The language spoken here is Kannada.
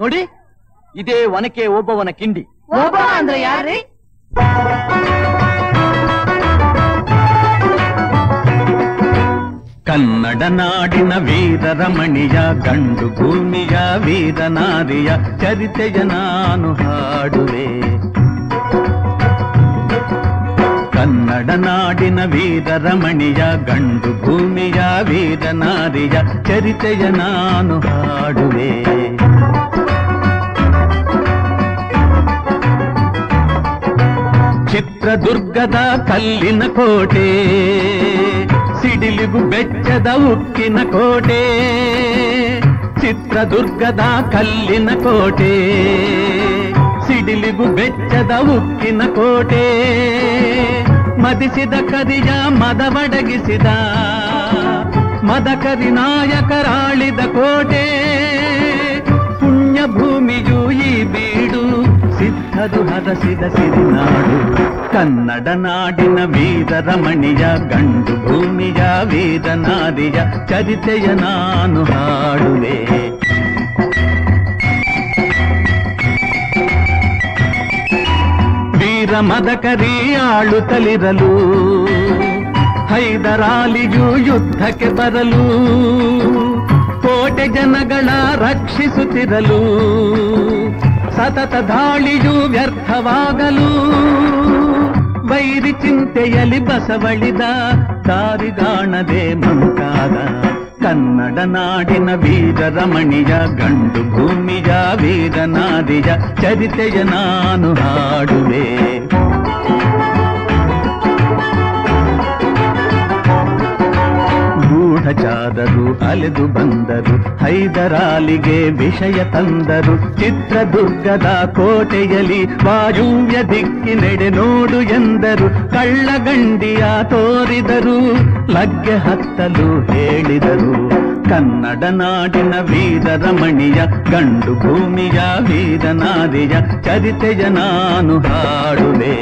ನೋಡಿ, ಇದೇ ಒನಕೆ ಓಬವ್ವನ ಕಿಂಡಿ. ಓಬವ್ವ ಅಂದ್ರೆ ಯಾರ್ರಿ? ಕನ್ನಡ ನಾಡಿನ ವೀರರಮಣಿಯ ಗಂಡು ಭೂಮಿಯ ವೀರನಾರಿಯ ಚರಿತೆಯ ನಾನು ಹಾಡುವೆ. ಕನ್ನಡ ನಾಡಿನ ವೀರರಮಣಿಯ ಗಂಡು ಭೂಮಿಯ ವೀರನಾರಿಯ ಚರಿತೆಯ ನಾನು ಹಾಡುವೆ. ಚಿತ್ರದುರ್ಗದ ಕಲ್ಲಿನ ಕೋಟೆ, ಸಿಡಿಲಿಗು ಬೆಚ್ಚದ ಉಕ್ಕಿನ ಕೋಟೆ. ಚಿತ್ರದುರ್ಗದ ಕಲ್ಲಿನ ಕೋಟೆ, ಸಿಡಿಲಿಗು ಬೆಚ್ಚದ ಉಕ್ಕಿನ ಕೋಟೆ. ಮದಿಸಿದ ಕರಿಯ ಮದವಡಗಿಸಿದ ಮದಕರಿ ನಾಯಕರಾಳಿದ ಕೋಟೆ. ಪುಣ್ಯ ಭೂಮಿಯು ಈ ಬೀಡು, ಸಿದ್ಧರು ಹರಸಿದ ಸಿರಿನಾಡು. ಕನ್ನಡ ನಾಡಿನ ವೀರರಮಣಿಯ ಗಂಡು ಭೂಮಿಯ ವೀರನಾರಿಯ ಚರಿತೆಯ ನಾನು ಹಾಡುವೆ. ವೀರ ಮದಕರಿ ಆಳುತ್ತಲಿರಲು, ಹೈದರಾಲಿಯು ಯುದ್ಧಕ್ಕೆ ಬರಲು, ಕೋಟೆ ಜನಗಳ ರಕ್ಷಿಸುತ್ತಿರಲು, ಸತತ ದಾಳಿಯು ವ್ಯರ್ಥವಾಗಲು. ವೈರಿ ಚಿಂತೆಯಲ್ಲಿ ಬಸವಳಿದ, ದಾರಿಗಾಣದೆ ಮುಂತಾದ ಕನ್ನಡ ನಾಡಿನ ವೀರರಮಣಿಯ ಗಂಡು ಭೂಮಿಯ ವೀರನಾರಿಯ ಚರಿತೆಯ ನಾನು ಹಾಡುವೆ. ಗೂಢಚಾರರು ಅಲೆದು ಬಂದರು, ಹೈದರಾಲಿಗೆ ವಿಷಯ ತಂದರು. ಚಿತ್ರದುರ್ಗದ ಕೋಟೆಯಲ್ಲಿ ವಾಯುವ್ಯ ದಿಕ್ಕಿನೆಡೆ ನೋಡು ಎಂದರು. ಕಳ್ಳಗಂಡಿಯ ತೋರಿದರು, ಲಗ್ಗೆ ಹತ್ತಲು ಹೇಳಿದರು. ಕನ್ನಡ ನಾಡಿನ ವೀರರಮಣಿಯ ಗಂಡು ಭೂಮಿಯ ವೀರನಾರಿಯ ಚರಿತೆಯ ನಾನು ಹಾಡುವೆ.